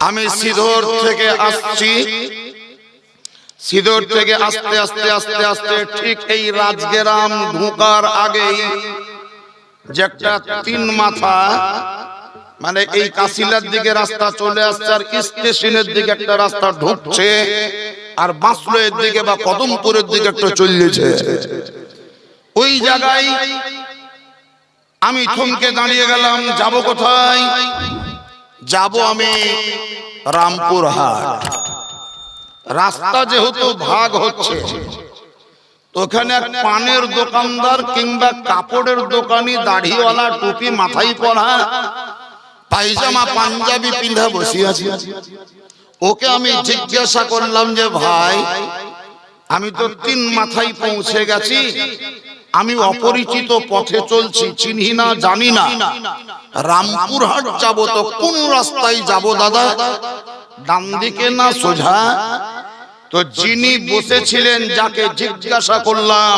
আমি সিধর থেকে আসছি, সিধর থেকে আস্তে আস্তে আস্তে আস্তে ঠিক এই রাজগ্রাম ঢোকার আগেই যে একটা তিন মাথা মানে এই কাশিলার দিকে রাস্তা চলে আসছে, আর স্টেশনের দিকে একটা রাস্তা ঢুকছে, আর বাঁশলয়ের দিকে বা কদমপুরের দিকে একটা চলছে। ওই জায়গায় আমি থমকে দাঁড়িয়ে গেলাম। যাব কোথায়? যাব আমি রামপুরহাট। রাস্তা যেহেতু ভাগ হচ্ছে, ওখানে এক পানের দোকানদার কিংবা কাপড়ের দোকানি, দাড়িওয়ালা, টুপি মাথায় পরা, পায়জামা পাঞ্জাবি পিন্ধা বসে আছে। ওকে আমি জিজ্ঞাসা করলাম যে ভাই, আমি তো তিন মাথায় পৌঁছে গেছি, আমি অপরিচিত পথে চলছি, চিনি না জানি না, রামপুরহাট যাব, তো কোন রাস্তায় যাব দাদা? ডান দিকে না সোজা? তো যিনি বসেছিলেন, যাকে জিজ্ঞাসা করলাম,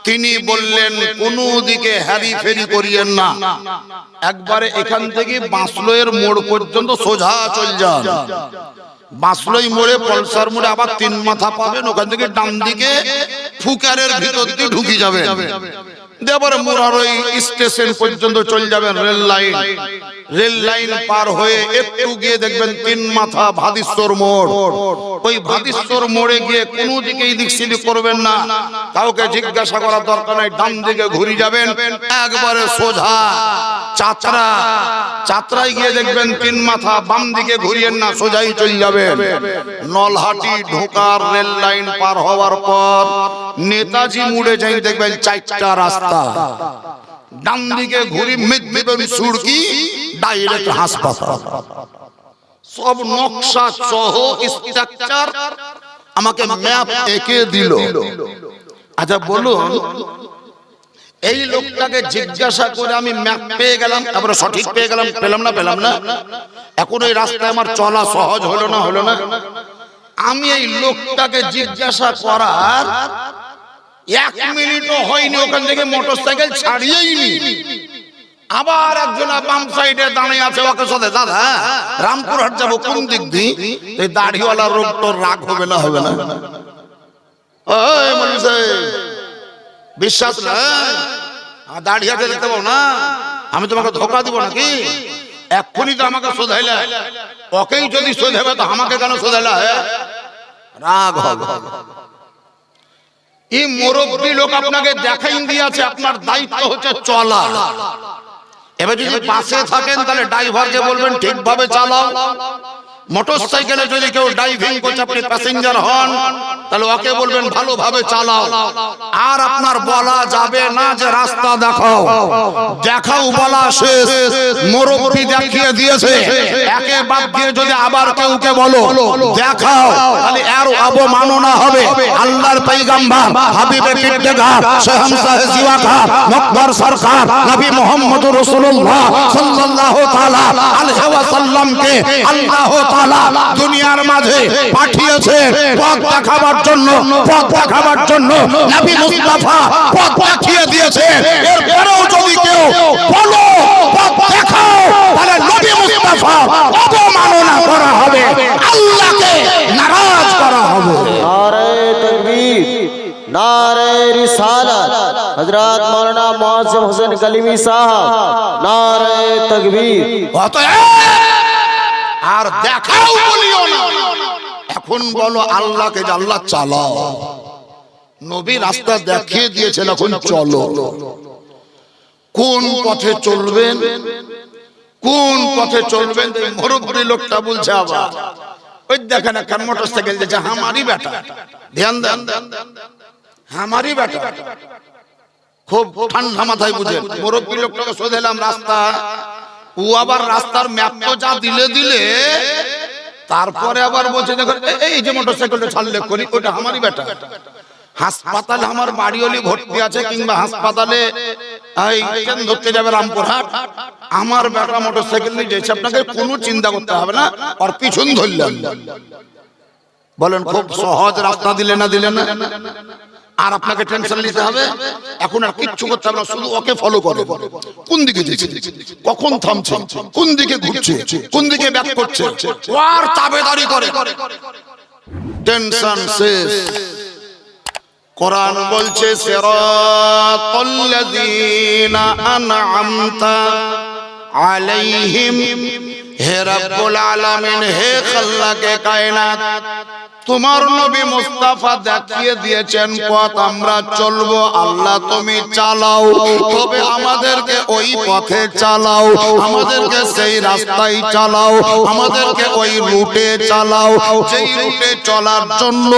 তিনি বললেন কোন দিকে হ্যারি ফেরি করিয়েন না, একবারে এখান থেকে বাঁশলয়ের মোড় পর্যন্ত সোজা চল যান। বাঁশলই মোড়ে, পলসার মোড়ে আবার তিন মাথা পাবেন, ওখান থেকে ডান দিকে ফুকারের ভিতর দিয়ে ঢুকে যাবেন, দেবারে মোরারই স্টেশন পর্যন্ত চলে যাবেন। রেল লাইন, রেল লাইন পার হয়ে একটু গিয়ে দেখবেন তিন মাথা ভাদিশ্বর মোড়। ওই ভাদিশ্বর মোড়ে গিয়ে কোন দিকে এদিক সেদিক করবেন না, কাউকে জিজ্ঞাসা করার দরকার নাই, ডান দিকে ঘুরে যাবেন, একবারে সোজা চাতরা। চাতরায় গিয়ে দেখবেন তিন মাথা, বাম দিকে ঘুরিয়েন না, সোজাই চলে যাবেন। নলহাটি ঢোকার রেল লাইন পার হওয়ার পর নেতাজি মোড়ে যাই দেখবেন চারটা রাস্তা, ডান দিকে ঘুরি মেদিনীপুর সুরকি, ডাইরেক্ট হাসপাতাল। সব নকশা সহ স্ট্রাকচার আমাকে ম্যাপ এঁকে দিল। আচ্ছা বলুন, এই লোকটাকে জিজ্ঞাসা করে আমি ম্যাপ পেয়ে গেলাম, তারপরে সঠিক পেয়ে গেলাম, পেলাম না পেলাম না? এখন এই রাস্তায় আমার চলা সহজ হলো না হলো না? আমি এই লোকটাকে জিজ্ঞাসা করার 1 মিনিটও হয়নি, ওখান থেকে মোটরসাইকেল ছাড়িয়েই নি। আবার একজন বাম সাইডে দাঁড়িয়ে আছে, ওকে সাথে দাদা রামপুরহাট যাবো, কোন দিক দিয়ে? এই দাড়িওয়ালা লোক তোর রাগ হবে না হবে না? ওই মানুষ বিশ্বাস না, দাঁড়িয়ে আছে দেখতে পাবো না, আমি তোমাকে ধোকা দিব নাকি? এক্ষুনি তো আমাকে শোধাইলা, ওকেই যদি শোধাবে তো আমাকে কেন শোধাইলা? রাগ হবে। এই মুরব্বী লোক আপনাকে দেখাই দিয়েছে, আপনার দায়িত্ব হচ্ছে চলা। এবার যদি বাসে থাকেন তাহলে ড্রাইভারকে বলবেন ঠিকভাবে চালাও। মোটরসাইকেলে যদি কেউ ড্রাইভিং করছে, আপনি প্যাসেঞ্জার হন, তাহলে ওকে বলবেন ভালোভাবে চালাও। আর আপনার বলা যাবে না যে রাস্তা দেখাও, দেখাও বলা শেষ, মুরব্বি দেখিয়ে দিয়েছে, একে বাদ দিয়ে যদি আবার কেউকে বলো দেখাও, তাহলে এর অবমাননা হবে। আল্লাহর পয়গম্বর হাবিবে কিবতেগার শাহনশাহ জিওয়াকা মকবর সরকার নবী মুহাম্মদুর রাসূলুল্লাহ সাল্লাল্লাহু তাআলা আলাইহি ওয়াসাল্লামকে আল্লাহ তাআলা দুনিয়ার মাঝে পাঠিয়েছে পথ দেখাবার জন্য, পথ দেখাবার জন্য নবী মুস্তাফা পথ দেখিয়ে দিয়েছে। এরপরেও যদি কেউ বলো পথ দেখাও, তাহলে নবী মুস্তাফা অবমাননা করা হবে, আল্লাহকে নারাজ করা হবে। নারে তাকবীর, নারে রিসালাত, হযরত মাওলানা মুআজ্জম হোসেন কলিমি সাহেব, নারে তাকবীর। আর দেখাও বলিও না, এখন বলো আল্লাহকে যে আল্লাহ চালাও। নবী রাস্তা দেখিয়ে দিয়েছেন, এখন চলো। কোন পথে চলবেন, কোন পথে চলবেন? মুরব্বী লোকটা বলছে আবার, ওই দেখেন এখন মোটরসাইকেল যাচ্ছে, আমারই বেটা, ধ্যান দেন, আমারই বেটা। খুব ঠান্ডা মাথায় বুঝেন। মুরব্বী লোকটাকে শোধালাম রাস্তা, ও আবার রাস্তার ম্যাপ তো যা দিলে দিলে, তারপরে আবার বলছে দেখো এই যে মোটরসাইকেলটা ছাড়লে করি, ওটা আমারই বেটা। হাসপাতালে আমার বাড়ি হলে ভর্তি আছে, কিংবা হাসপাতালে ধরতে যাবে রামপুরহাট, আমার বেটা মোটরসাইকেল নিয়ে যাচ্ছে, আপনাকে কোনো চিন্তা করতে হবে না। আর পিছন ধরলাম, বলেন খুব সহজ রাস্তা দিলে না দিলে না? আর আপনাকে টেনশন নিতে হবে এখন আর কিচ্ছু করতে হবে না, শুধু ওকে ফলো করে কোন দিকে যাচ্ছে, কখন থামছে, কোন দিকে ঘুরছে, কোন দিকে ব্যাক করছে, আর তাবেদারি করে, টেনশন শেষ। কোরআন বলছে সিরাতাল্লাযীনা আন'আমতা আলাইহিম, হে রব্বুল আলামিন, হে খাল্লাকে কায়নাত, তোমার নবী মুস্তাফা দেখিয়ে দিয়েছেন পথ, আমরা চলবো। আল্লাহ তুমি চালাও, তবে আমাদেরকে ওই পথে চালাও, আমাদেরকে সেই রাস্তায় চালাও, আমাদেরকে ওই রুটে চালাও যেই রুটে চলার জন্য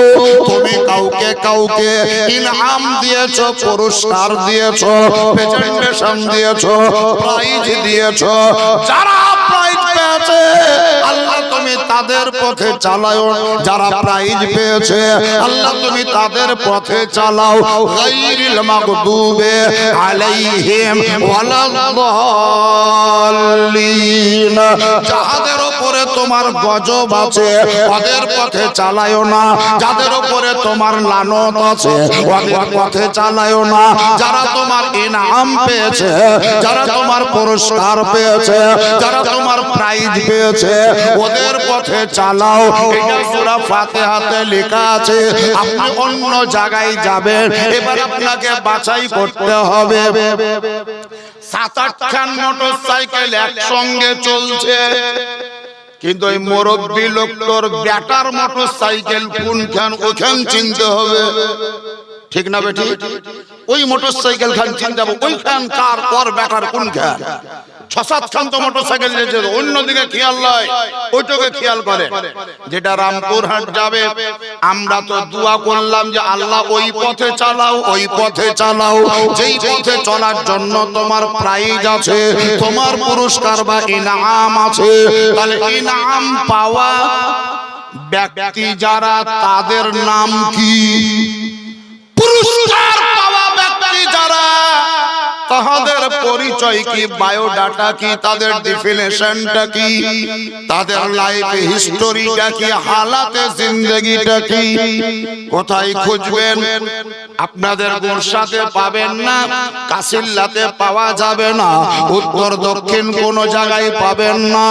তুমি কাউকে কাউকে ইনাম দিয়েছো, পুরস্কার দিয়েছো, প্রেজেন্টেশন দিয়েছো, প্রাইজ দিয়েছো। যারা প্রাইজ পেয়েছে আল্লাহ তুমি তাদের পথে চালাও, যারা প্রাইজ পেয়েছে আল্লাহ তুমি তাদের পথে চালাও। গায়রিল মাগদুবে আলাইহিম ওয়ালাদ-দাল্লিন, যাদের উপরে তোমার গজব আছে ওদের পথে চালায়ও না, যাদের উপরে তোমার লানত আছে ওদের পথে চালায়ও না। যারা তোমার ইনাম পেয়েছে, যারা তোমার পুরস্কার পেয়েছে, যারা তোমার প্রাইজ পেয়েছে ওদের পথে চালাও। এটা সূরা ফাতিহাতে লেখা আছে। আপনি অন্য জায়গায় যাবেন, এবার আপনাকে বাছাই করতে হবে। 7-8খান মোটরসাইকেল একসঙ্গে চলছে, কিন্তু ওই মুরব্বী লোকটার ব্যাটার মোটরসাইকেল কোনখান ওখান চিনতে হবে, ঠিক না বেটি? ওই মোটরসাইকেল খান চিনতে হবে ওইখান কার, ওর ব্যাটার কোনখান। 6-7খান তো মোটরসাইকেল যেতে, অন্যদিকে খেয়াল নয়, ওইটাকে খেয়াল করে। যেটা রামপুরহাট যাবে, আমরা তো দোয়া করলাম যে আল্লাহ ওই পথে চালাও, ওই পথে চালাও যেই পথে চলার জন্য তোমার প্রাইজ আছে, তোমার পুরস্কার বা ইনাম আছে। তাহলে ইনাম পাওয়া ব্যক্তি যারা, তাদের নাম কি? পুরস্কার পাওয়া ব্যক্তি যারা, তাদের পরিচয় কি, বায়োডাটা কি, তাদের ডেফিনেশনটা কি, তাদের লাইফ হিস্টোরিটা কি, হালাতে জিন্দেগিটা কি? কোথায় খুঁজবেন? আপনাদের গোরসাতে পাবেন না, কাসিল্লাতে পাওয়া যাবে না, উত্তর দক্ষিণ কোন জায়গায় পাবেন না।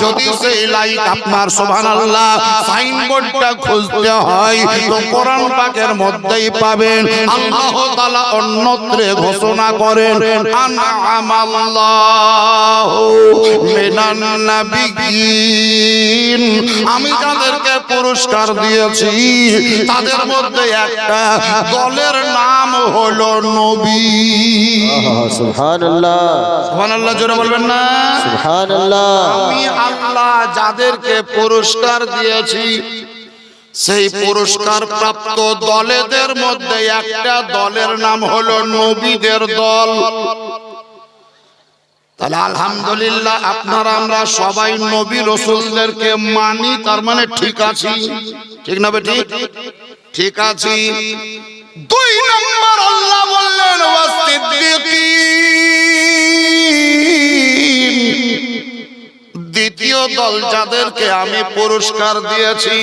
যদি সেই লাইট আপনার সুবহানাল্লাহ সাইনবোর্ডটা খুঁজতে হয় তো কোরআন পাকের মধ্যেই পাবেন। আল্লাহ তাআলা অন্যত্রে ঘোষণা করেন, আন'আমাল্লাহু মিনান নাবিয়্যিন, আমি তাদেরকে পুরস্কার দিয়েছি, তাদের মধ্যে একটা দলের নাম হলো নবী। সুবহানাল্লাহ, সুবহানাল্লাহ জোরে বলবেন না? সুবহানাল্লাহ। আমি আল্লাহ যাদেরকে পুরস্কার দিয়েছি সেই পুরস্কার প্রাপ্ত দলেদের মধ্যে একটা দলের নাম হলো নবীদের দল। তাহলে আলহামদুলিল্লাহ আপনারা আমরা সবাই নবী রাসূলদেরকে মানি, তার মানে ঠিক আছি, ঠিক না বেটি? ঠিক আছি। 2 নম্বর আল্লাহ বললেন ওয়াসিদ্দিকিন, দ্বিতীয় দল যাদেরকে আমি পুরস্কার দিয়েছি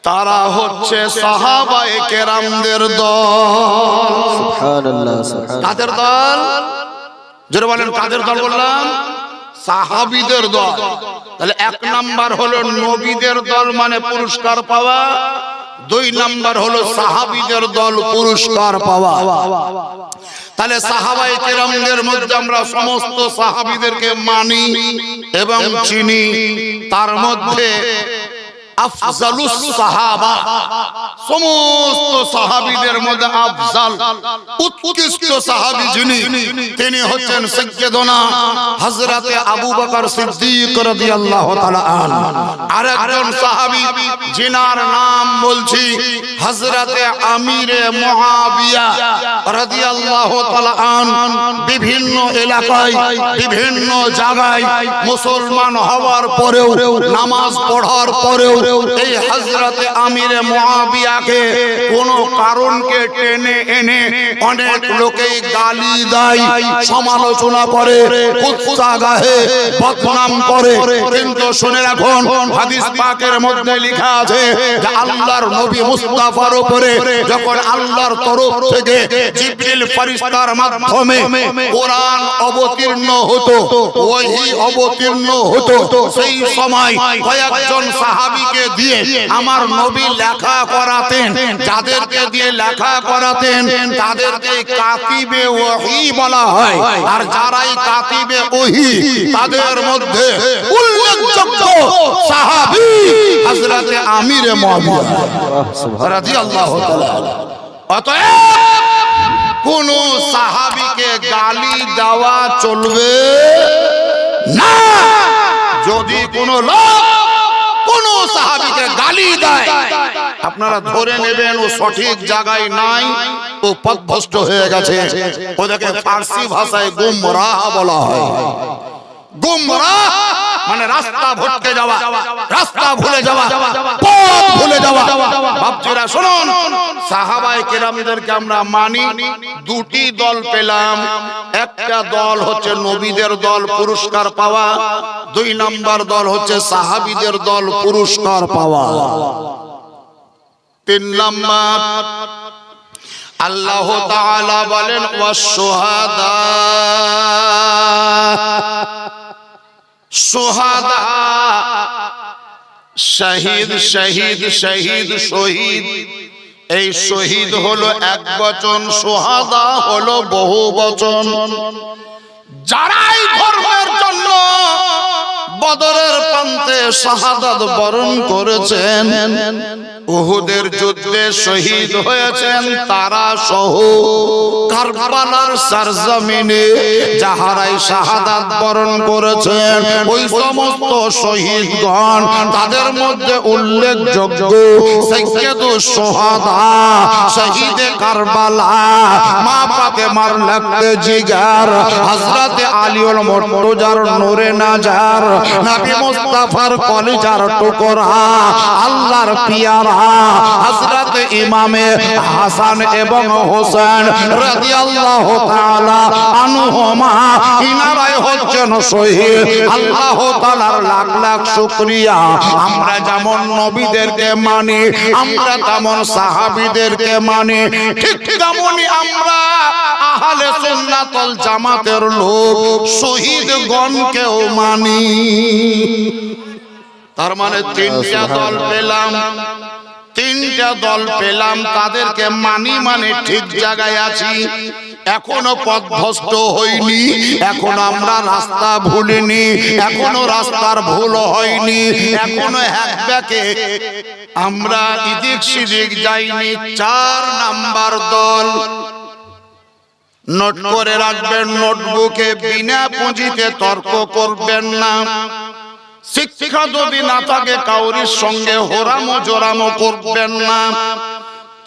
তারা হচ্ছে সাহাবায়ে কেরামদের দল। সুবহানাল্লাহ, সুবহানাল্লাহ। কাদের দল? যারা বলেন কাদের দল বললাম? সাহাবীদের দল। তাহলে 1 নাম্বার হলো নবীদের দল মানে পুরস্কার পাওয়া, 2 নাম্বার হলো সাহাবীদের দল পুরস্কার পাওয়া। তাহলে সাহাবায়ে কেরামদের মধ্যে আমরা সমস্ত সাহাবীদেরকে মানি এবং চিনি। তার মধ্যে আফজালুস সাহাবা, সমস্ত সাহাবীদের মধ্যে আফজাল উৎকৃষ্ট সাহাবী যিনি, তিনি হচ্ছেন সাইয়্যিদুনা হযরতে আবু বকর সিদ্দিক রাদিয়াল্লাহু তাআলা আনহু। আরেকজন সাহাবী যিনার নাম বলছি হযরতে আমিরে মুআবিয়া রাদিয়াল্লাহু তাআলা আনহু। বিভিন্ন এলাকায় বিভিন্ন জায়গায় মুসলমান হওয়ার পরেও, নামাজ পড়ার পরেও এই হযরতে আমিরে মুআবিয়াকে কোন কারণকে টেনে এনে অনেক লোকেই গালি দেয়, সমালোচনা করে, কুৎসা গাহে, বদনাম করে। কিন্তু শুনে রাখুন, হাদিস পাকের মধ্যে লেখা আছে যে আল্লাহর নবী মুস্তাফার উপরে যখন আল্লাহর তরফ থেকে জিবরিল ফেরেশতার মাধ্যমে কোরআন অবতীর্ণ হতো, ওহী অবতীর্ণ হতো, সেই সময় কয়েকজন সাহাবীকে দিয়ে আমার নবী লেখা করাতেন। যাদেরকে দিয়ে লেখা করাতেন তাদেরকে কাতিবে ওহী বলা হয়। আর যারাই কাতিবে ওহী তাদের মধ্যে উল্লেখযোগ্য সাহাবী হযরতে আমিরে মুআবিয়া রাদিয়াল্লাহু তাআলা। অতএব কোন সাহাবীকে গালি দেওয়া চলবে না। যদি কোন লোক কোন সাহাবীকে গালি দেয়, আপনারা ধরে নেবেন ও সঠিক জায়গায় নাই, ও পথভ্রষ্ট হয়ে গেছে। ওদেরকে ফার্সি ভাষায় গুমরাহ বলা হয়। গুমরাহ মানে রাস্তা ভটকে যাওয়া, রাস্তা ভুলে যাওয়া, পথ ভুলে যাওয়া। বাপজিরা শুনুন, সাহাবায়ে কেরামদেরকে আমরা মানি, দুটি দল পেলাম। একটা দল হচ্ছে নবীদের দল, পুরস্কার পাওয়া। দুই নাম্বার দল হচ্ছে সাহাবীদের দল, পুরস্কার পাওয়া। তিন নাম্বার আল্লাহ তাআলা বলেন ওয়াস-শুহাদা, শুহাদা শহীদ, শহীদ, শহীদ, শহীদ। এই শহীদ হলো এক বচন, শুহাদা হলো বহু বচন। যারাই ধর্মের জন্য বদরের প্রান্তে শাহাদাত বরণ করেছেন, উহুদের যুদ্ধে শহীদ হয়েছেন, তারা সহ কারবালার সরজমিনে যাহারাই শাহাদাত বরণ করেছেন, ওই সমস্ত শহীদগণ, তাদের মধ্যে উল্লেখযোগ্য সাইয়্যিদুশ শুহাদা, শহীদে কারবালা, মা ফাতেমার লাখতে জিগার, হযরতে আলীউল মুর্তজার নূরে নাজার, নবী মুস্তাফার কলিজার টুকরা, আল্লাহর পিয়ারা হযরত ইমামে হাসান এবং হোসেন রাদিয়াল্লাহু তাআলা আনহুমা, ইনারাই হচ্ছেন শহীদ। আল্লাহ তাআলার লাখ লাখ শুকরিয়া। আমরা যেমন নবীদেরকে মানি, আমরা তেমন সাহাবীদেরকে মানি, ঠিক তেমনি আমরা আহলে সুন্নাত ওয়াল জামাতের লোক শহীদগণকেও মানি। তার মানে তিনটা দল পেলাম, তিনটা দল পেলাম, তাদেরকে মানি, মানে ঠিক জায়গায় আছি। এখনো পথভ্রষ্ট হইনি, এখনো আমরা রাস্তা ভুলিনি, এখনো রাস্তার ভুল হয়নি, এখনো হ্যাকব্যাকে আমরা এদিক সেদিক যাইনি। 4 নাম্বার দল, নোট করে রাখবেন নোটবুকে, বিনা পুঁজিতে তর্ক করবেন না। শিক্ষা যদি না থাকে কাউরির সঙ্গে হোরামো জোরামো করবেন না।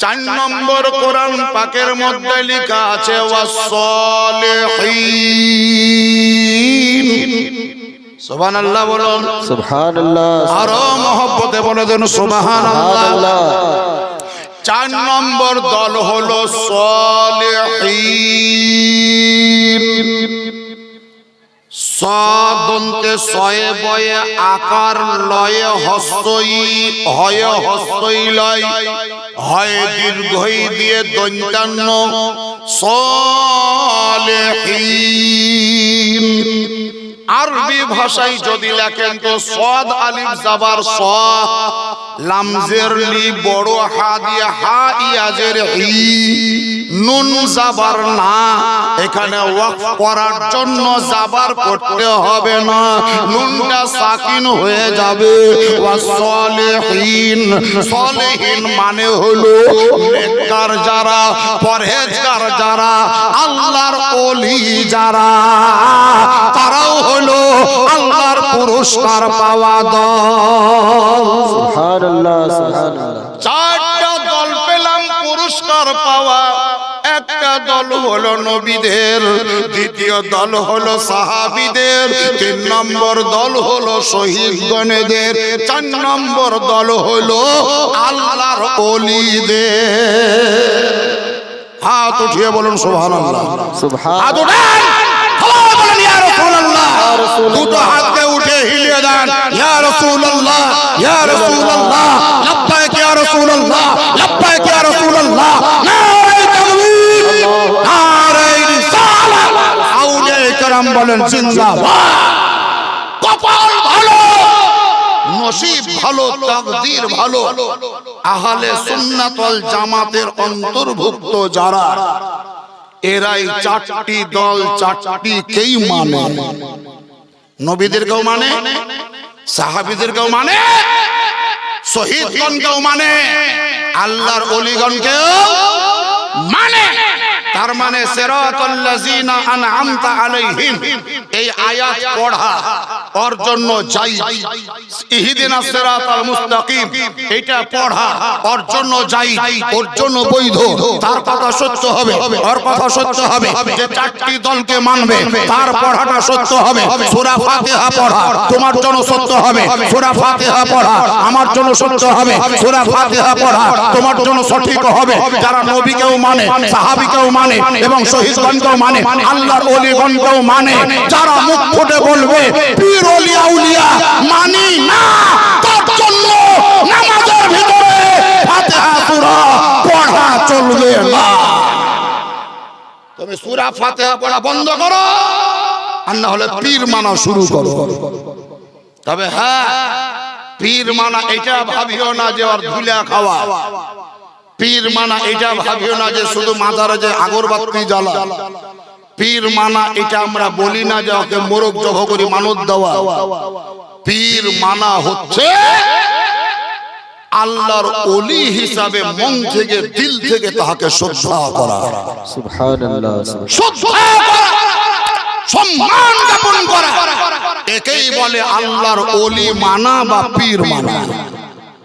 4 নম্বর কোরআন পাকের মধ্যে লেখা আছে ওয়াস-সালিহিন। সুবহানাল্লাহ বলুন, সুবহানাল্লাহ। আরো মহব্বতে বলে দেন সুবহানাল্লাহ। 4 নম্বর দল হলো সালিহিন। সদন্তে সয়ে বয়ে আকার লয়ে হস্তই হয়, হস্তই লয় হয়, দীর্ঘই দিয়ে দন্তান্ন সালিহিন। আরবি ভাষায় যদি লেখেন তো সদ আলিফ জাবার স, লাম জের লি, বড় হা দিয়ে হা, ইয়াজের ই, নুন জাবার না। এখানে ওয়াকফ করার জন্য জাবার করতে হবে না, নুনটা সাকিন হয়ে যাবে। ওয়াস-সালিহিন, সালিহিন মানে হলো নেককার যারা, পরহেজগার যারা, আল্লাহর ওলি যারা, তারাও হলো আল্লাহর পুরস্কার পাওয়া দল। সুবহানাল্লাহ, সুবহানাল্লাহ। 4টা দল পেলাম পুরস্কার পাওয়া। একটা দল হলো নবীদের, দ্বিতীয় দল হলো সাহাবীদের, 3 নম্বর দল হলো শহীদগণেদের, 4 নম্বর দল হলো আল্লাহর ওলিদের। হাত উঠিয়ে বলুন সুবহানাল্লাহ। সুবহান হাত উঠান, সবাই বলেন ইয়া রাসূলুল্লাহ। দুটো হাতকে উঠে হিলিয়ে দেন, ইয়া রাসূলুল্লাহ, ইয়া রাসূলুল্লাহ, লাব্বাইক ইয়া রাসূলুল্লাহ, লাব্বাইক ইয়া রাসূলুল্লাহ। নারে তাকবীর, নারে রিসালাত। আউলিয়া کرام বলেন জিন্দাবাদ। কপাল ভালো, নসিব ভালো, তাকদীর ভালো, আহলে সুন্নাত ওয়াল জামাতের অন্তর্ভুক্ত যারা, এরাই 4টি দল 4টিকেই মানে। নবীদেরকেও মানে, সাহাবীদেরকেও মানে, শহীদগণকেও মানে, আল্লাহর ওলিগণকেও মানে। তার মানে সিরাতাল্লাযিনা আনআমতা আলাইহিম, এই আয়াত পড়া ওর জন্য জায়েজ। ইহদিনাস সিরাতাল মুস্তাকিম, এটা পড়া ওর জন্য জায়েজ, ওর জন্য বৈধ। তার কথা সত্য হবে, ওর কথা সত্য হবে যে 4টি দলকে মানবে, তার পড়াটা সত্য হবে। সূরা ফাতিহা পড়া তোমার জন্য সত্য হবে, সূরা ফাতিহা পড়া আমার জন্য সত্য হবে, সূরা ফাতিহা পড়া তোমার জন্য সঠিক হবে। যারা নবীকেও মানে, সাহাবীকেও মানে এবং শহীদগণকেও মানে, আল্লাহর ওলিগণকেও মানে, যারা মুখ ফুটে বলবে পীর ওলি আউলিয়া মানি না, তার জন্য নামাজের ভিতরে ফাতিহা সূরা পড়া চলবে না। তুমি সূরা ফাতিহা পড়া বন্ধ করো, আর না হলে পীর মানা শুরু করো। তবে হ্যাঁ, পীর মানা এটা ভাবিও না যে ওর ধুলা খাওয়া, পীর মানা এটা ভাবিও না যে শুধু মাজারে যে আগরবাতি জ্বালা, পীর মানা এটা আমরা বলি না যে ওকে মোরগ জব করি মানত দেওয়া। পীর মানা হচ্ছে আল্লাহর ওলি হিসাবে মন থেকে, দিল থেকে তাহাকে শ্রদ্ধা করা, সুবহানাল্লাহ। শ্রদ্ধা করা, সম্মান জ্ঞাপন করা, একেই বলে আল্লাহর ওলি মানা বা পীর মানা।